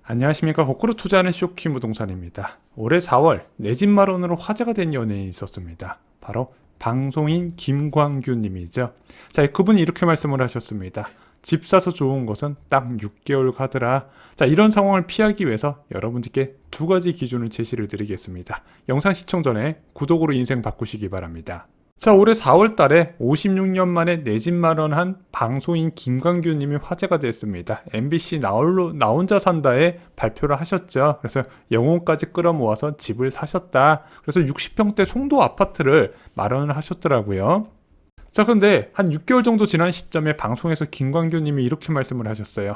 안녕하십니까. 거꾸로 투자하는 쇼키 부동산입니다. 올해 4월 내 집 마련으로 화제가 된 연예인이 있었습니다. 바로 방송인 김광규 님이죠. 자, 그분이 이렇게 말씀을 하셨습니다. 집 사서 좋은 것은 딱 6개월 가더라. 자, 이런 상황을 피하기 위해서 여러분들께 두 가지 기준을 제시를 드리겠습니다. 영상 시청 전에 구독으로 인생 바꾸시기 바랍니다. 자, 올해 4월 달에 56년 만에 내 집 마련한 방송인 김광규 님이 화제가 됐습니다. MBC 나 혼자 산다에 발표를 하셨죠. 그래서 영혼까지 끌어모아서 집을 사셨다. 그래서 60평대 송도 아파트를 마련을 하셨더라고요. 자, 근데 한 6개월 정도 지난 시점에 방송에서 김광규 님이 이렇게 말씀을 하셨어요.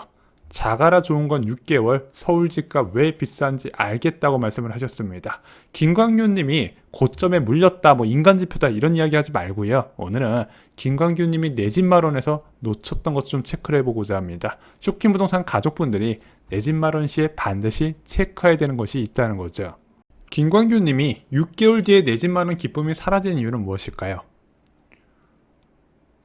자가라 좋은 건 6개월, 서울 집값 왜 비싼지 알겠다고 말씀을 하셨습니다. 김광규 님이 고점에 물렸다, 인간지표다 이런 이야기 하지 말고요. 오늘은 김광규 님이 내 집 마련에서 놓쳤던 것 좀 체크를 해보고자 합니다. 쇼킹 부동산 가족분들이 내 집 마련 시에 반드시 체크해야 되는 것이 있다는 거죠. 김광규 님이 6개월 뒤에 내 집 마련 기쁨이 사라진 이유는 무엇일까요?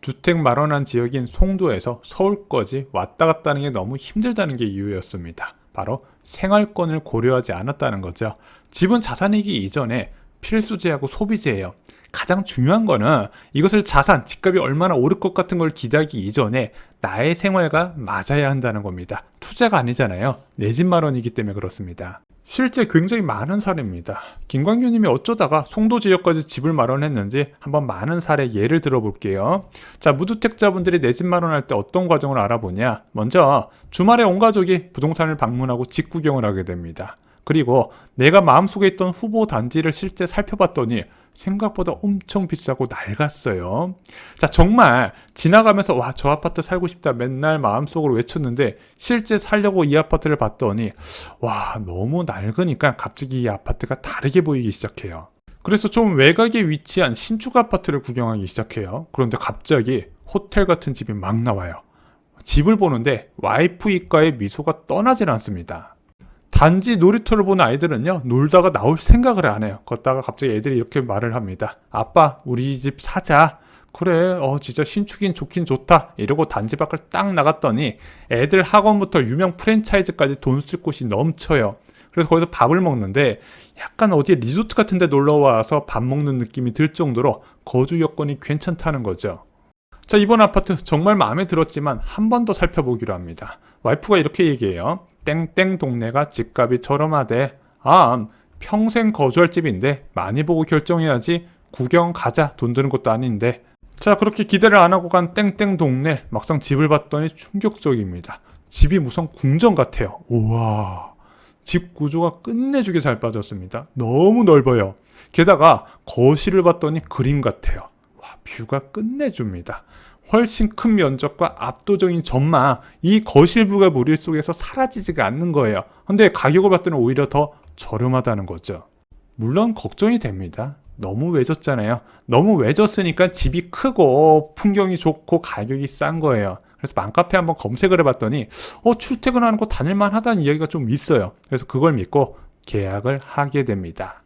주택 마련한 지역인 송도에서 서울까지 왔다 갔다 하는 게 너무 힘들다는 게 이유였습니다. 바로 생활권을 고려하지 않았다는 거죠. 집은 자산이기 이전에 필수제하고 소비재예요. 가장 중요한 거는 이것을 자산, 집값이 얼마나 오를 것 같은 걸 기대하기 이전에 나의 생활과 맞아야 한다는 겁니다. 투자가 아니잖아요. 내 집 마련이기 때문에 그렇습니다. 실제 굉장히 많은 사례입니다. 김광규 님이 어쩌다가 송도 지역까지 집을 마련했는지 한번 많은 사례 예를 들어볼게요. 자, 무주택자분들이 내 집 마련할 때 어떤 과정을 알아보냐? 먼저 주말에 온 가족이 부동산을 방문하고 집 구경을 하게 됩니다. 그리고 내가 마음속에 있던 후보 단지를 실제 살펴봤더니 생각보다 엄청 비싸고 낡았어요. 자, 정말 지나가면서 와, 저 아파트 살고 싶다 맨날 마음속으로 외쳤는데 실제 살려고 이 아파트를 봤더니 와, 너무 낡으니까 갑자기 이 아파트가 다르게 보이기 시작해요. 그래서 좀 외곽에 위치한 신축 아파트를 구경하기 시작해요. 그런데 갑자기 호텔 같은 집이 막 나와요. 집을 보는데 와이프 입가에 미소가 떠나질 않습니다. 단지 놀이터를 보는 아이들은요, 놀다가 나올 생각을 안 해요. 걷다가 갑자기 애들이 이렇게 말을 합니다. 아빠, 우리 집 사자. 그래, 진짜 신축인 좋긴 좋다. 이러고 단지 밖을 딱 나갔더니 애들 학원부터 유명 프랜차이즈까지 돈 쓸 곳이 넘쳐요. 그래서 거기서 밥을 먹는데 약간 어디 리조트 같은 데 놀러 와서 밥 먹는 느낌이 들 정도로 거주 여건이 괜찮다는 거죠. 자, 이번 아파트 정말 마음에 들었지만 한 번 더 살펴보기로 합니다. 와이프가 이렇게 얘기해요. 땡땡 동네가 집값이 저렴하대. 평생 거주할 집인데 많이 보고 결정해야지. 구경 가자. 돈 드는 것도 아닌데. 자, 그렇게 기대를 안 하고 간 땡땡 동네 막상 집을 봤더니 충격적입니다. 집이 무슨 궁전 같아요. 우와, 집 구조가 끝내주게 잘 빠졌습니다. 너무 넓어요. 게다가 거실을 봤더니 그림 같아요. 와, 뷰가 끝내줍니다. 훨씬 큰 면적과 압도적인 전망, 이 거실부가 머릿속에서 사라지지가 않는 거예요. 근데 가격을 봤더니 오히려 더 저렴하다는 거죠. 물론 걱정이 됩니다. 너무 외졌잖아요. 너무 외졌으니까 집이 크고 풍경이 좋고 가격이 싼 거예요. 그래서 맘카페 한번 검색을 해봤더니 출퇴근하는 거 다닐만 하다는 이야기가 좀 있어요. 그래서 그걸 믿고 계약을 하게 됩니다.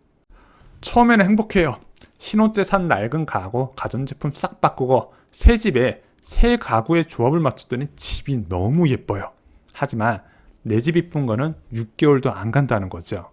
처음에는 행복해요. 신혼 때 산 낡은 가구, 가전제품 싹 바꾸고 새 집에 새 가구의 조합을 맞췄더니 집이 너무 예뻐요. 하지만 내 집 이쁜 거는 6개월도 안 간다는 거죠.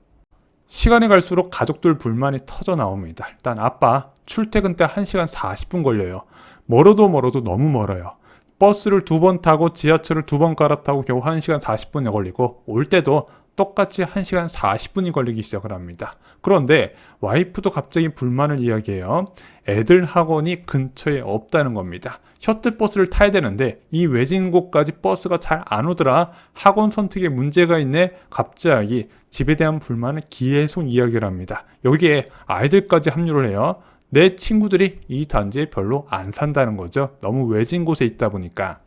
시간이 갈수록 가족들 불만이 터져 나옵니다. 일단 아빠, 출퇴근 때 1시간 40분 걸려요. 멀어도 너무 멀어요. 버스를 2번 타고 지하철을 2번 갈아타고 겨우 1시간 40분이 걸리고 올 때도 똑같이 1시간 40분이 걸리기 시작을 합니다. 그런데 와이프도 갑자기 불만을 이야기해요. 애들 학원이 근처에 없다는 겁니다. 셔틀버스를 타야 되는데 이 외진 곳까지 버스가 잘 안 오더라. 학원 선택에 문제가 있네. 갑자기 집에 대한 불만을 계속 이야기를 합니다. 여기에 아이들까지 합류를 해요. 내 친구들이 이 단지에 별로 안 산다는 거죠. 너무 외진 곳에 있다 보니까.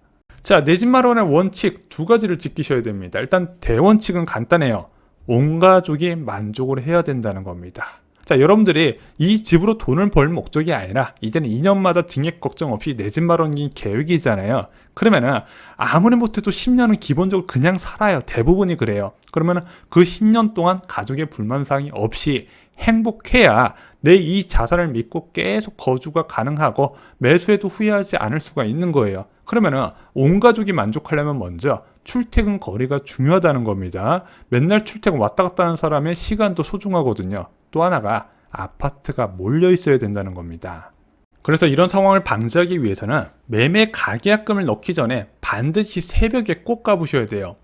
자, 내 집 마련의 원칙 두 가지를 지키셔야 됩니다. 일단 대원칙은 간단해요. 온 가족이 만족을 해야 된다는 겁니다. 자, 여러분들이 이 집으로 돈을 벌 목적이 아니라 이제는 2년마다 증액 걱정 없이 내 집 마련이 계획이잖아요. 그러면은 아무리 못해도 10년은 기본적으로 그냥 살아요. 대부분이 그래요. 그러면은 그 10년 동안 가족의 불만사항이 없이 행복해야 내 이 자산을 믿고 계속 거주가 가능하고 매수해도 후회하지 않을 수가 있는 거예요. 그러면은 온 가족이 만족하려면 먼저 출퇴근 거리가 중요하다는 겁니다. 맨날 출퇴근 왔다 갔다 하는 사람의 시간도 소중하거든요. 또 하나가 아파트가 몰려 있어야 된다는 겁니다. 그래서 이런 상황을 방지하기 위해서는 매매 가계약금을 넣기 전에 반드시 새벽에 꼭 가보셔야 돼요.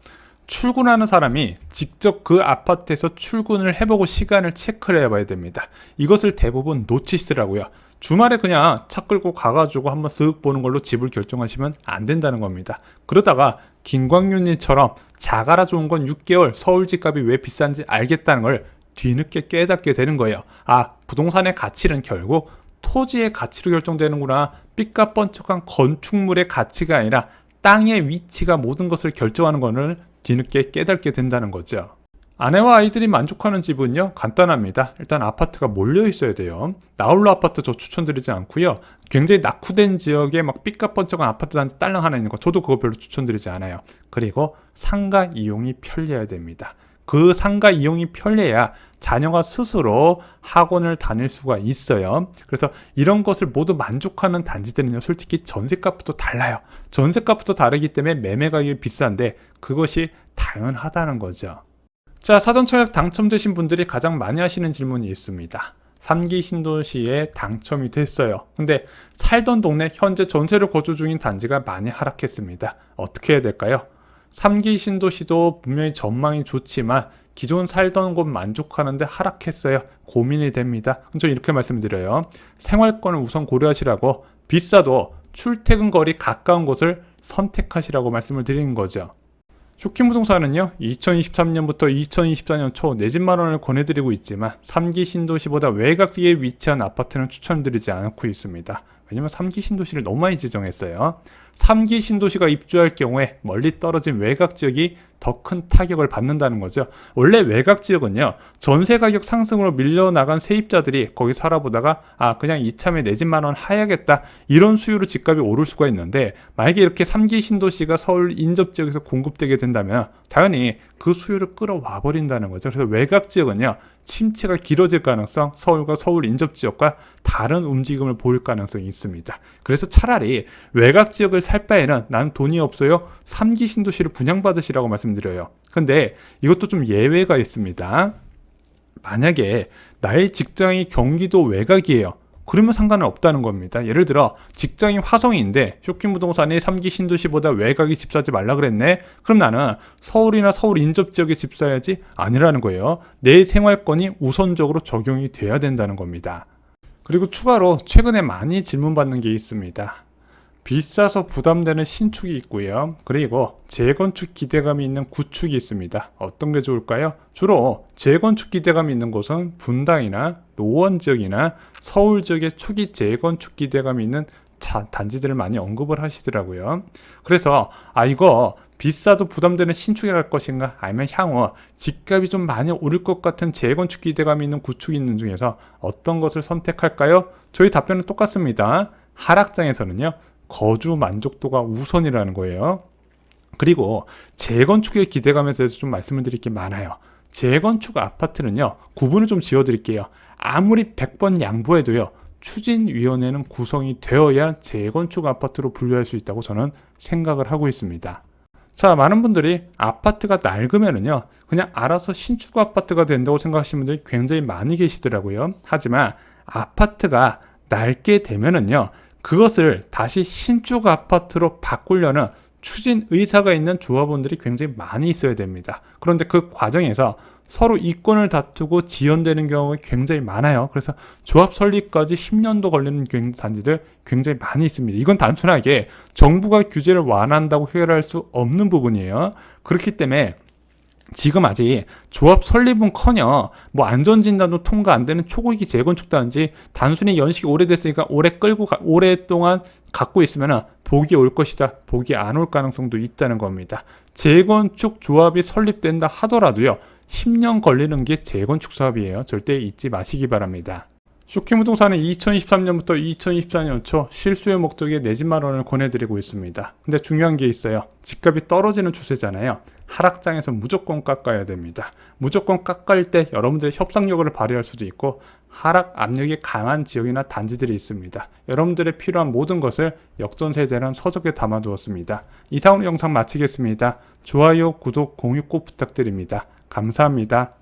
출근하는 사람이 직접 그 아파트에서 출근을 해보고 시간을 체크를 해봐야 됩니다. 이것을 대부분 놓치시더라고요. 주말에 그냥 차 끌고 가가지고 한번 쓱 보는 걸로 집을 결정하시면 안 된다는 겁니다. 그러다가 김광윤님처럼 자가라 좋은 건 6개월 서울 집값이 왜 비싼지 알겠다는 걸 뒤늦게 깨닫게 되는 거예요. 아, 부동산의 가치는 결국 토지의 가치로 결정되는구나. 삐까뻔쩍한 건축물의 가치가 아니라 땅의 위치가 모든 것을 결정하는 것을 뒤늦게 깨닫게 된다는 거죠. 아내와 아이들이 만족하는 집은요, 간단합니다. 일단 아파트가 몰려 있어야 돼요. 나홀로 아파트 저 추천드리지 않고요. 굉장히 낙후된 지역에 막 삐까뻔쩍한 아파트 단지 딸랑 하나 있는 거, 저도 그거 별로 추천드리지 않아요. 그리고 상가 이용이 편리해야 됩니다. 그 상가 이용이 편리해야 자녀가 스스로 학원을 다닐 수가 있어요. 그래서 이런 것을 모두 만족하는 단지들은요, 솔직히 전세값부터 달라요. 전세값부터 다르기 때문에 매매 가격이 비싼데 그것이 당연하다는 거죠. 자, 사전 청약 당첨되신 분들이 가장 많이 하시는 질문이 있습니다. 3기 신도시에 당첨이 됐어요. 근데 살던 동네 현재 전세로 거주 중인 단지가 많이 하락했습니다. 어떻게 해야 될까요? 3기 신도시도 분명히 전망이 좋지만 기존 살던 곳 만족하는데 하락했어요. 고민이 됩니다. 저 이렇게 말씀드려요. 생활권을 우선 고려하시라고, 비싸도 출퇴근 거리 가까운 곳을 선택하시라고 말씀을 드리는 거죠. 쇼킹부동산은요, 2023년부터 2024년 초 내 집 마련을 권해드리고 있지만 3기 신도시보다 외곽지에 위치한 아파트는 추천드리지 않고 있습니다. 왜냐면 3기 신도시를 너무 많이 지정했어요. 3기 신도시가 입주할 경우에 멀리 떨어진 외곽 지역이 더 큰 타격을 받는다는 거죠. 원래 외곽 지역은요, 전세 가격 상승으로 밀려나간 세입자들이 거기 살아보다가 그냥 이참에 내 집 마련 하야겠다, 이런 수요로 집값이 오를 수가 있는데, 만약에 이렇게 3기 신도시가 서울 인접 지역에서 공급되게 된다면 당연히 그 수요를 끌어와 버린다는 거죠. 그래서 외곽 지역은요, 침체가 길어질 가능성, 서울과 서울 인접 지역과 다른 움직임을 보일 가능성이 있습니다. 그래서 차라리 외곽 지역을 살 바에는 나는 돈이 없어요, 3기 신도시를 분양받으시라고 말씀드려요. 근데 이것도 좀 예외가 있습니다. 만약에 나의 직장이 경기도 외곽이에요. 그러면 상관은 없다는 겁니다. 예를 들어 직장이 화성인데 쇼킹부동산이 3기 신도시보다 외곽이 집 사지 말라 그랬네. 그럼 나는 서울이나 서울 인접 지역에 집 사야지? 아니라는 거예요. 내 생활권이 우선적으로 적용이 돼야 된다는 겁니다. 그리고 추가로 최근에 많이 질문받는 게 있습니다. 비싸서 부담되는 신축이 있고요. 그리고 재건축 기대감이 있는 구축이 있습니다. 어떤 게 좋을까요? 주로 재건축 기대감이 있는 곳은 분당이나 노원 지역이나 서울 지역의 초기 재건축 기대감이 있는 단지들을 많이 언급을 하시더라고요. 그래서 이거 비싸도 부담되는 신축에 갈 것인가, 아니면 향후 집값이 좀 많이 오를 것 같은 재건축 기대감이 있는 구축이 있는 중에서 어떤 것을 선택할까요? 저희 답변은 똑같습니다. 하락장에서는요, 거주 만족도가 우선이라는 거예요. 그리고 재건축의 기대감에 대해서 좀 말씀을 드릴 게 많아요. 재건축 아파트는요, 구분을 좀 지어 드릴게요. 아무리 100번 양보해도요, 추진위원회는 구성이 되어야 재건축 아파트로 분류할 수 있다고 저는 생각을 하고 있습니다. 자, 많은 분들이 아파트가 낡으면은요, 그냥 알아서 신축 아파트가 된다고 생각하시는 분들이 굉장히 많이 계시더라고요. 하지만 아파트가 낡게 되면은요, 그것을 다시 신축 아파트로 바꾸려는 추진 의사가 있는 조합원들이 굉장히 많이 있어야 됩니다. 그런데 그 과정에서 서로 이권을 다투고 지연되는 경우가 굉장히 많아요. 그래서 조합 설립까지 10년도 걸리는 단지들 굉장히 많이 있습니다. 이건 단순하게 정부가 규제를 완화한다고 해결할 수 없는 부분이에요. 그렇기 때문에 지금 아직 조합 설립은커녕 안전진단도 통과 안 되는 초고기 재건축 단지, 단순히 연식이 오래됐으니까 오랫동안 갖고 있으면 복이 올 것이다, 복이 안 올 가능성도 있다는 겁니다. 재건축 조합이 설립된다 하더라도요, 10년 걸리는 게 재건축 사업이에요. 절대 잊지 마시기 바랍니다. 쇼킹부동산은 2023년부터 2024년 초 실수요 목적의 내 집 마련을 권해드리고 있습니다. 근데 중요한 게 있어요. 집값이 떨어지는 추세잖아요. 하락장에서 무조건 깎아야 됩니다. 무조건 깎을 때 여러분들의 협상력을 발휘할 수도 있고 하락 압력이 강한 지역이나 단지들이 있습니다. 여러분들의 필요한 모든 것을 역전세대라는 서적에 담아두었습니다. 이상으로 영상 마치겠습니다. 좋아요, 구독, 공유 꼭 부탁드립니다. 감사합니다.